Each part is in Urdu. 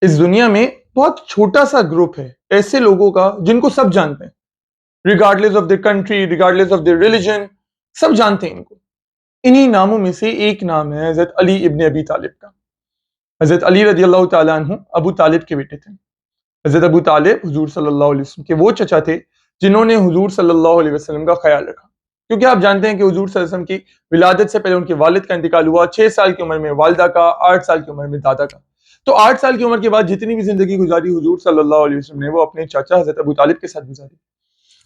اس دنیا میں بہت چھوٹا سا گروپ ہے ایسے لوگوں کا جن کو سب جانتے ہیں، regardless of their country, regardless of their religion, سب جانتے ہیں ان کو۔ انہی ناموں میں سے ایک نام ہے حضرت علی ابن ابی طالب کا۔ حضرت علی رضی اللہ تعالیٰ عنہ ابو طالب کے بیٹے تھے۔ حضرت ابو طالب حضور صلی اللہ علیہ وسلم کے وہ چچا تھے جنہوں نے حضور صلی اللہ علیہ وسلم کا خیال رکھا، کیونکہ آپ جانتے ہیں کہ حضور صلی اللہ علیہ وسلم کی ولادت سے پہلے ان کے والد کا انتقال ہوا، 6 سال کی عمر میں والدہ کا، 8 سال کی عمر میں دادا کا۔ تو 8 سال کی عمر کے بعد جتنی بھی زندگی گزاری حضور صلی اللہ علیہ وسلم نے وہ اپنے چاچا حضرت ابو طالب کے ساتھ گزاری۔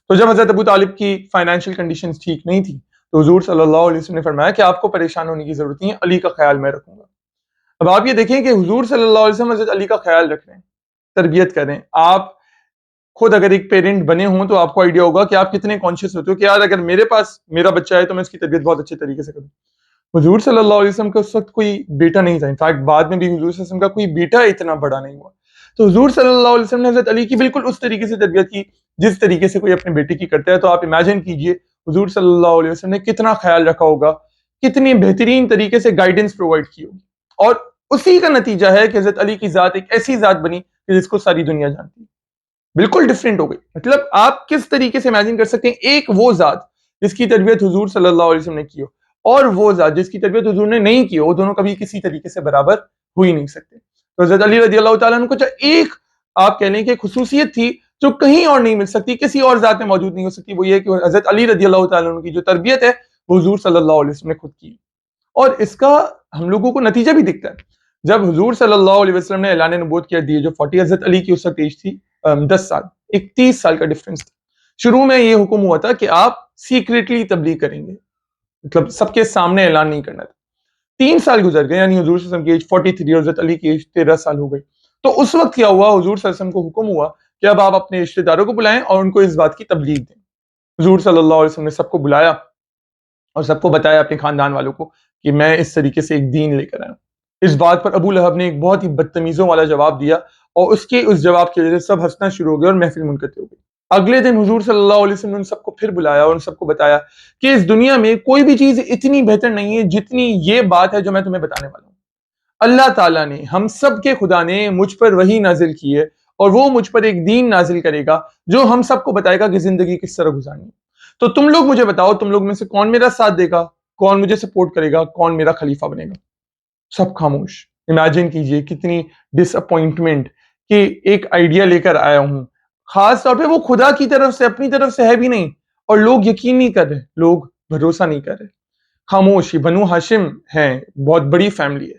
تو جب حضرت ابو طالب کی فائنینشیل کنڈیشنز ٹھیک نہیں تھی تو حضور صلی اللہ علیہ وسلم نے فرمایا کہ آپ کو پریشان ہونے کی ضرورت نہیں ہے، علی کا خیال میں رکھوں گا۔ اب آپ یہ دیکھیں کہ حضور صلی اللہ علیہ وسلم حضرت علی کا خیال رکھ رہے ہیں، تربیت کر رہے ہیں۔ آپ خود اگر ایک پیرنٹ بنے ہوں تو آپ کو آئیڈیا ہوگا کہ آپ کتنے کانشیس ہوتے ہو کہ یار اگر میرے پاس میرا بچہ ہے تو میں اس کی تربیت بہت اچھے طریقے سے کروں۔ حضور صلی اللہ علیہ وسلم کا اس وقت کوئی بیٹا نہیں تھا، انفیکٹ بعد میں بھی حضور صلی اللہ علیہ وسلم کا کوئی بیٹا اتنا بڑا نہیں ہوا۔ تو حضور صلی اللہ علیہ وسلم نے حضرت علی کی بالکل اس طریقے سے تربیت کی جس طریقے سے کوئی اپنے بیٹے کی کرتا ہے۔ تو آپ امیجن کیجئے حضور صلی اللہ علیہ وسلم نے کتنا خیال رکھا ہوگا، کتنی بہترین طریقے سے گائیڈنس پرووائڈ کی ہوگی، اور اسی کا نتیجہ ہے کہ حضرت علی کی ذات ایک ایسی ذات بنی کہ جس کو ساری دنیا جانتی ہے، بالکل ڈفرینٹ ہو گئی۔ مطلب آپ کس طریقے سے امیجن کر سکتے ہیں، ایک وہ ذات جس کی تربیت حضور صلی اللہ علیہ وسلم نے کی ہو، اور وہ ذات جس کی تربیت حضور نے نہیں کی ہو، وہ دونوں کبھی کسی طریقے سے برابر ہو ہی نہیں سکتے۔ تو حضرت علی رضی اللہ تعالیٰ عنہ کو ایک آپ کہہ لیں کہ خصوصیت تھی جو کہیں اور نہیں مل سکتی، کسی اور ذات میں موجود نہیں ہو سکتی، وہ یہ کہ حضرت علی رضی اللہ تعالیٰ عنہ کی جو تربیت ہے وہ حضور صلی اللہ علیہ وسلم نے خود کی، اور اس کا ہم لوگوں کو نتیجہ بھی دکھتا ہے۔ جب حضور صلی اللہ علیہ وسلم نے اعلان نبوت کیا دی جو 40، حضرت علی کی اس وقت ایج تھی 10 سال، ایک 30 سال کا ڈفرنس تھا۔ شروع میں یہ حکم ہوا تھا کہ آپ سیکریٹلی تبلیغ کریں گے، مطلب سب کے سامنے اعلان نہیں کرنا تھا۔ 3 سال گزر گئے، یعنی حضور صلی اللہ علیہ وسلم کی ایج 43 اور حضرت علی کی ایج 13 سال ہو گئی۔ تو اس وقت کیا ہوا، حضور صلی اللہ علیہ وسلم کو حکم ہوا کہ اب آپ اپنے رشتہ داروں کو بلائیں اور ان کو اس بات کی تبلیغ دیں۔ حضور صلی اللہ علیہ وسلم نے سب کو بلایا اور سب کو بتایا، اپنے خاندان والوں کو، کہ میں اس طریقے سے ایک دین لے کر آیا ہوں۔ اس بات پر ابو لہب نے ایک بہت ہی بدتمیزوں والا جواب دیا، اور اس جواب کی وجہ سے سب ہنسنا شروع ہو گئے اور محفل منقطع ہو گئی۔ اگلے دن حضور صلی اللہ علیہ وسلم نے ان سب کو پھر بلایا اور ان سب کو بتایا کہ اس دنیا میں کوئی بھی چیز اتنی بہتر نہیں ہے جتنی یہ بات ہے جو میں تمہیں بتانے والا ہوں۔ اللہ تعالیٰ نے، ہم سب کے خدا نے مجھ پر وحی نازل کی ہے، اور وہ مجھ پر ایک دین نازل کرے گا جو ہم سب کو بتائے گا کہ زندگی کس طرح گزارنی ہے۔ تو تم لوگ مجھے بتاؤ، تم لوگ میں سے کون میرا ساتھ دے گا، کون مجھے سپورٹ کرے گا، کون میرا خلیفہ بنے گا؟ سب خاموش۔ امیجن کیجئے کتنی ڈس اپوائنٹمنٹ کہ ایک آئیڈیا لے کر آیا ہوں، خاص طور پہ وہ خدا کی طرف سے، اپنی طرف سے ہے بھی نہیں، اور لوگ یقین نہیں کر رہے، لوگ بھروسہ نہیں کر رہے۔ خاموش، یہ بنو ہاشم ہیں، بہت بڑی فیملی ہے،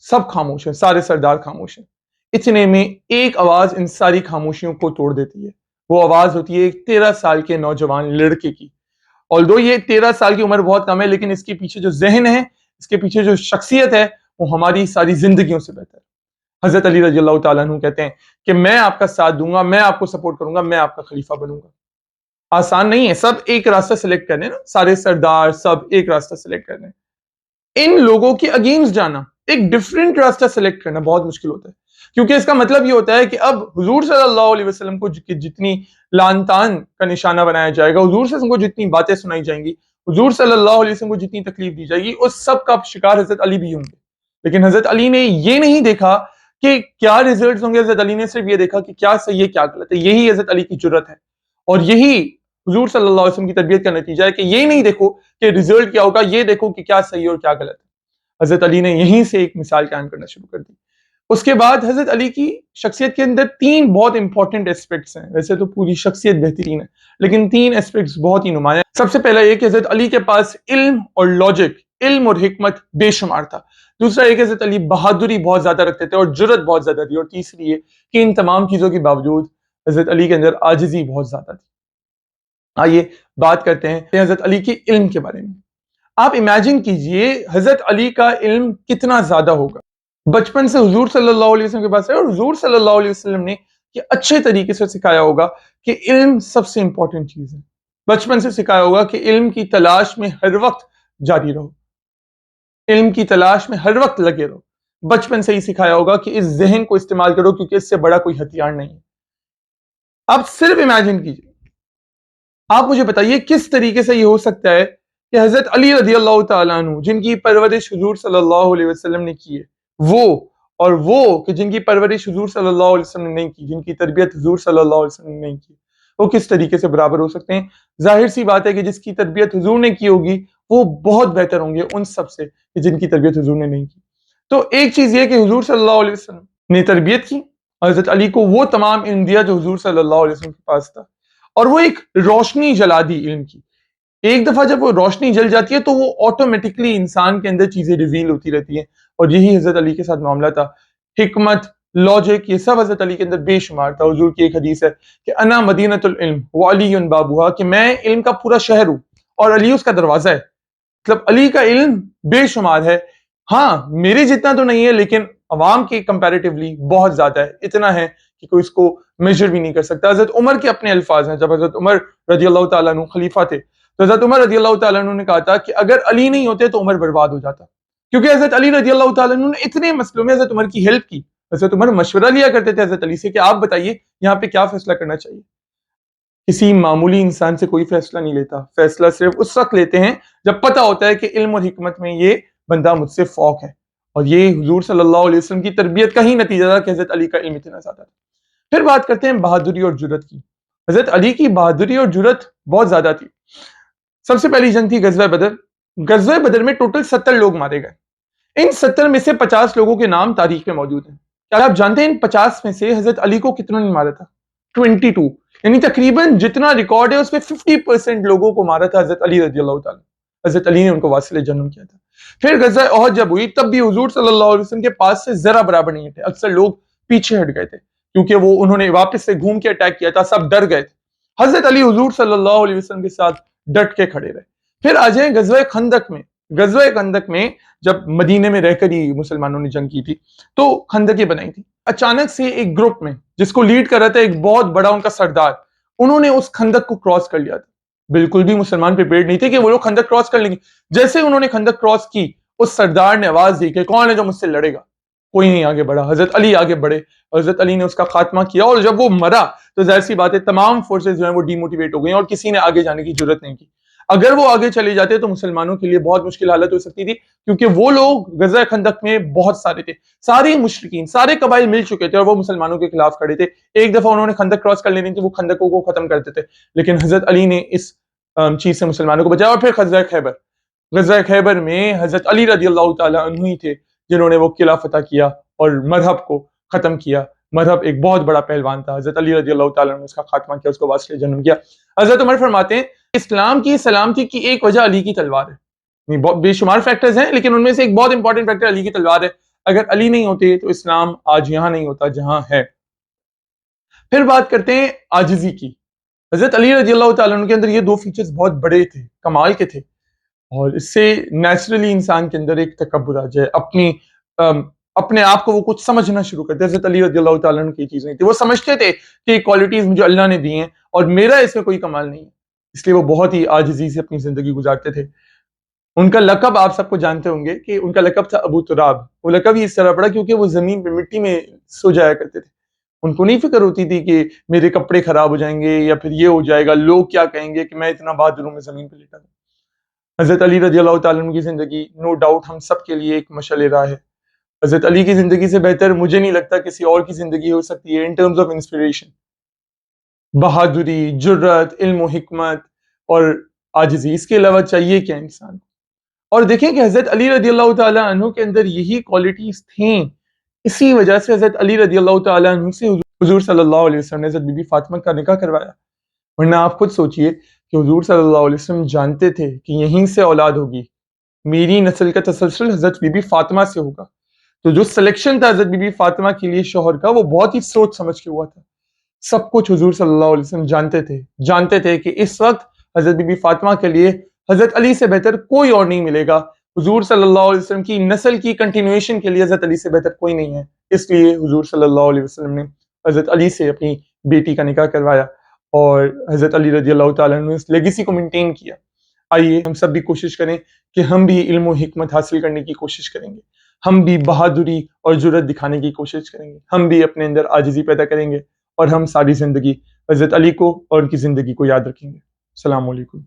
سب خاموش ہیں، سارے سردار خاموش ہیں۔ اتنے میں ایک آواز ان ساری خاموشیوں کو توڑ دیتی ہے۔ وہ آواز ہوتی ہے ایک 13 سال کے نوجوان لڑکے کی۔ although یہ 13 سال کی عمر بہت کم ہے، لیکن اس کے پیچھے جو ذہن ہے، اس کے پیچھے جو شخصیت ہے، وہ ہماری ساری زندگیوں سے بہتر ہے۔ حضرت علی رضی اللہ تعالیٰ عنہ کہتے ہیں کہ میں آپ کا ساتھ دوں گا، میں آپ کو سپورٹ کروں گا، میں آپ کا خلیفہ بنوں گا۔ آسان نہیں ہے، سب ایک راستہ سلیکٹ کرنے نا، سارے سردار سب ایک راستہ سلیکٹ کرنے، ان لوگوں کے اگینسٹ جانا، ایک ڈفرینٹ راستہ سلیکٹ کرنا بہت مشکل ہوتا ہے، کیونکہ اس کا مطلب یہ ہوتا ہے کہ اب حضور صلی اللہ علیہ وسلم کو جتنی لعن طعن کا نشانہ بنایا جائے گا، حضور صلی اللہ علیہ وسلم کو جتنی باتیں سنائی جائیں گی، حضور صلی اللہ علیہ وسلم کو جتنی تکلیف دی جائے گی، اس سب کا شکار حضرت علی بھی ہوں گے۔ لیکن حضرت علی نے یہ نہیں دیکھا کہ کیا ریزلٹس ہوں گے، حضرت علی نے صرف یہ دیکھا کہ کیا صحیح ہے کیا غلط ہے۔ یہی حضرت علی کی جرت ہے، اور یہی حضور صلی اللہ علیہ وسلم کی تربیت کا نتیجہ ہے کہ یہ نہیں دیکھو کہ ریزلٹ کیا ہوگا، یہ دیکھو کہ کیا صحیح ہے اور کیا غلط ہے۔ حضرت علی نے یہیں سے ایک مثال قائم کرنا شروع کر دی۔ اس کے بعد حضرت علی کی شخصیت کے اندر 3 بہت امپورٹنٹ ایسپیکٹس ہیں، ویسے تو پوری شخصیت بہترین ہے، لیکن 3 ایسپیکٹس بہت ہی نمایاں۔ سب سے پہلا یہ کہ حضرت علی کے پاس علم اور لاجک، علم اور حکمت بے شمار تھا۔ دوسرا یہ کہ حضرت علی بہادری بہت زیادہ رکھتے تھے اور جرت بہت زیادہ تھی۔ اور تیسری یہ کہ ان تمام چیزوں کے باوجود حضرت علی کے اندر عاجزی بہت زیادہ تھی۔ آئیے بات کرتے ہیں حضرت علی کے علم کے بارے میں۔ آپ امیجن کیجئے حضرت علی کا علم کتنا زیادہ ہوگا۔ بچپن سے حضور صلی اللہ علیہ وسلم کے پاس ہے، اور حضور صلی اللہ علیہ وسلم نے یہ اچھے طریقے سے سکھایا ہوگا کہ علم سب سے امپورٹنٹ چیز ہے۔ بچپن سے سکھایا ہوگا کہ علم کی تلاش میں ہر وقت جاری رہو، علم کی تلاش میں ہر وقت لگے رہو۔ بچپن سے ہی سکھایا ہوگا کہ اس ذہن کو استعمال کرو، کیونکہ اس سے بڑا کوئی ہتھیار نہیں ہے۔ آپ صرف امیجن کیجئے، آپ مجھے بتائیے کس طریقے سے یہ ہو سکتا ہے کہ حضرت علی رضی اللہ تعالیٰ عنہ، جن کی پرورش حضور صلی اللہ علیہ وسلم نے کی ہے، وہ اور وہ کہ جن کی پرورش حضور صلی اللہ علیہ وسلم نے نہیں کی، جن کی تربیت حضور صلی اللہ علیہ وسلم نے نہیں کی، وہ کس طریقے سے برابر ہو سکتے ہیں؟ ظاہر سی بات ہے کہ جس کی تربیت حضور نے کی ہوگی وہ بہت بہتر ہوں گے ان سب سے کہ جن کی تربیت حضور نے نہیں کی۔ تو ایک چیز یہ کہ حضور صلی اللہ علیہ وسلم نے تربیت کی، حضرت علی کو وہ تمام علم دیا جو حضور صلی اللہ علیہ وسلم کے پاس تھا، اور وہ ایک روشنی جلا دی علم کی۔ ایک دفعہ جب وہ روشنی جل جاتی ہے تو وہ آٹومیٹکلی انسان کے اندر چیزیں ریویل ہوتی رہتی ہیں، اور یہی حضرت علی کے ساتھ معاملہ تھا۔ حکمت، لاجک، یہ سب حضرت علی کے اندر بے شمار تھا۔ حضور کی ایک حدیث ہے کہ انا مدینۃ العلم وعلی بابوہا، کہ میں علم کا پورا شہر ہوں اور علی اس کا دروازہ ہے۔ مطلب علی کا علم بے شمار ہے، ہاں میرے جتنا تو نہیں ہے لیکن عوام کے کمپیریٹیولی بہت زیادہ ہے، اتنا ہے کہ کوئی اس کو میجر بھی نہیں کر سکتا۔ حضرت عمر کے اپنے الفاظ ہیں، جب حضرت عمر رضی اللہ تعالیٰ عنہ خلیفہ تھے تو حضرت عمر رضی اللہ تعالیٰ عنہ نے کہا تھا کہ اگر علی نہیں ہوتے تو عمر برباد ہو جاتا، کیونکہ حضرت علی رضی اللہ تعالیٰ عنہ نے اتنے مسئلوں میں حضرت عمر کی ہیلپ کی۔ حضرت عمر مشورہ لیا کرتے تھے حضرت علی سے کہ آپ بتائیے یہاں پہ کیا فیصلہ کرنا چاہیے۔ کسی معمولی انسان سے کوئی فیصلہ نہیں لیتا، فیصلہ صرف اس وقت لیتے ہیں جب پتہ ہوتا ہے کہ علم اور حکمت میں یہ بندہ مجھ سے فوق ہے، اور یہ حضور صلی اللہ علیہ وسلم کی تربیت کا ہی نتیجہ تھا کہ حضرت علی کا علم اتنا زیادہ تھا۔ پھر بات کرتے ہیں بہادری اور جرت کی۔ حضرت علی کی بہادری اور جرت بہت زیادہ تھی۔ سب سے پہلی جنگ تھی غزوہ بدر۔ غزوہ بدر میں ٹوٹل 70 لوگ مارے گئے۔ ان 70 میں سے 50 لوگوں کے نام تاریخ میں موجود ہیں۔ کیا آپ جانتے ہیں ان 50 میں سے حضرت علی کو کتنوں نے مارا تھا؟ 22، یعنی تقریباً جتنا ریکارڈ ہے اس میں 50% لوگوں کو مارا تھا حضرت علی رضی اللہ تعالیٰ۔ حضرت علی نے ان کو واصل جنم کیا تھا۔ پھر غزوہ احد جب ہوئی تب بھی حضور صلی اللہ علیہ وسلم کے پاس سے ذرا برابر نہیں تھے، اکثر لوگ پیچھے ہٹ گئے تھے کیونکہ وہ انہوں نے واپس سے گھوم کے اٹیک کیا تھا، سب ڈر گئے تھے۔ حضرت علی حضور صلی اللہ علیہ وسلم کے ساتھ ڈٹ کے کھڑے رہے۔ پھر آ جائیں غزوہ خندق میں۔ غزوہ خندق میں جب مدینے میں رہ کر ہی مسلمانوں نے جنگ کی تھی تو خندقیں بنائی تھی۔ اچانک سے ایک گروپ میں جس کو لیڈ کر رہا تھا ایک بہت بڑا ان کا سردار، انہوں نے اس خندق کو کراس کر لیا تھا۔ بالکل بھی مسلمان پریپیئرڈ نہیں تھے کہ وہ لوگ خندق کراس کر لیں گے۔ جیسے انہوں نے خندق کراس کی، اس سردار نے آواز دی کہ کون ہے جو مجھ سے لڑے گا؟ کوئی نہیں آگے بڑھا۔ حضرت علی آگے بڑھے، حضرت علی نے اس کا خاتمہ کیا، اور جب وہ مرا تو ظاہر سی بات ہے تمام فورسز جو ہیں وہ ڈی موٹیویٹ ہو گئی اور کسی نے آگے جانے کی جرت نہیں کی۔ اگر وہ آگے چلے جاتے تو مسلمانوں کے لیے بہت مشکل حالت ہو سکتی تھی، کیونکہ وہ لوگ غزوہ خندق میں بہت سارے تھے، سارے مشرکین، سارے قبائل مل چکے تھے اور وہ مسلمانوں کے خلاف کھڑے تھے۔ ایک دفعہ انہوں نے خندق کراس کر لینی تھی، وہ خندقوں کو ختم کرتے تھے، لیکن حضرت علی نے اس چیز سے مسلمانوں کو بچایا۔ اور پھر غزوہ خیبر، غزوہ خیبر میں حضرت علی رضی اللہ تعالیٰ عنہ ہی تھے جنہوں نے وہ قلعہ فتح کیا اور مذہب کو ختم کیا۔ مذہب ایک بہت بڑا پہلوان تھا، حضرت علی رضی اللہ تعالیٰ نے اس کا خاتمہ کیا، اس کو واصل جنم کیا۔ حضرت عمر فرماتے ہیں اسلام کی سلامتی کی ایک وجہ علی کی تلوار ہے۔ بہت بے شمار فیکٹرز ہیں لیکن ان میں سے ایک بہت امپورٹنٹ فیکٹر علی کی تلوار ہے۔ اگر علی نہیں ہوتے تو اسلام آج یہاں نہیں ہوتا جہاں ہے۔ پھر بات کرتے ہیں عاجزی کی۔ حضرت علی رضی اللہ تعالیٰ عنہ کے اندر یہ دو فیچرز بہت بڑے تھے، کمال کے تھے، اور اس سے نیچرلی انسان کے اندر ایک تکبر آ جائے، اپنے آپ کو وہ کچھ سمجھنا شروع کرتے۔ حضرت علی رضی اللہ تعالیٰ عنہ کی چیزیں تھیں، وہ سمجھتے تھے کہ یہ کوالٹیز مجھے اللہ نے دی ہیں اور میرا اس میں کوئی کمال نہیں ہے، اس لیے وہ بہت ہی عاجزی سے اپنی زندگی گزارتے تھے۔ ان کا لقب آپ سب کو جانتے ہوں گے کہ ان کا لقب تھا ابو تراب۔ وہ لقب ہی اس طرح پڑا کیونکہ وہ زمین پہ مٹی میں سو جایا کرتے تھے۔ ان کو نہیں فکر ہوتی تھی کہ میرے کپڑے خراب ہو جائیں گے یا پھر یہ ہو جائے گا، لوگ کیا کہیں گے کہ میں اتنا بہادر ہوں میں زمین پہ لیٹا ہوں۔ حضرت علی رضی اللہ تعالیٰ عنہ کی زندگی نو ڈاؤٹ ہم سب کے لیے ایک مشعل راہ ہے۔ حضرت علی کی زندگی سے بہتر مجھے نہیں لگتا کسی اور کی زندگی ہو سکتی ہے ان ٹرمز آف انسپریشن۔ بہادری، جرت، علم و حکمت اور عاجزی، اس کے علاوہ چاہیے کیا انسان کو؟ اور دیکھیں کہ حضرت علی رضی اللہ تعالیٰ عنہ کے اندر یہی کوالٹیز تھیں، اسی وجہ سے حضرت علی رضی اللہ تعالیٰ عنہ سے حضور صلی اللہ علیہ وسلم نے حضرت بی بی فاطمہ کا نکاح کروایا۔ ورنہ آپ خود سوچئے کہ حضور صلی اللہ علیہ وسلم جانتے تھے کہ یہیں سے اولاد ہوگی، میری نسل کا تسلسل حضرت بی بی فاطمہ سے ہوگا، تو جو سلیکشن تھا حضرت بی بی فاطمہ کے لیے شوہر کا وہ بہت ہی سوچ سمجھ کے ہوا تھا۔ سب کچھ حضور صلی اللہ علیہ وسلم جانتے تھے کہ اس وقت حضرت بی بی فاطمہ کے لیے حضرت علی سے بہتر کوئی اور نہیں ملے گا، حضور صلی اللہ علیہ وسلم کی نسل کی کنٹینیویشن کے لیے حضرت علی سے بہتر کوئی نہیں ہے، اس لیے حضور صلی اللہ علیہ وسلم نے حضرت علی سے اپنی بیٹی کا نکاح کروایا اور حضرت علی رضی اللہ تعالیٰ نے اس لیگیسی کو مینٹین کیا۔ آئیے ہم سب بھی کوشش کریں کہ ہم بھی علم و حکمت حاصل کرنے کی کوشش کریں گے، ہم بھی بہادری اور جرت دکھانے کی کوشش کریں گے، ہم بھی اپنے اندر عاجزی پیدا کریں گے اور ہم ساری زندگی حضرت علی کو اور ان کی زندگی کو یاد رکھیں گے۔ السلام علیکم۔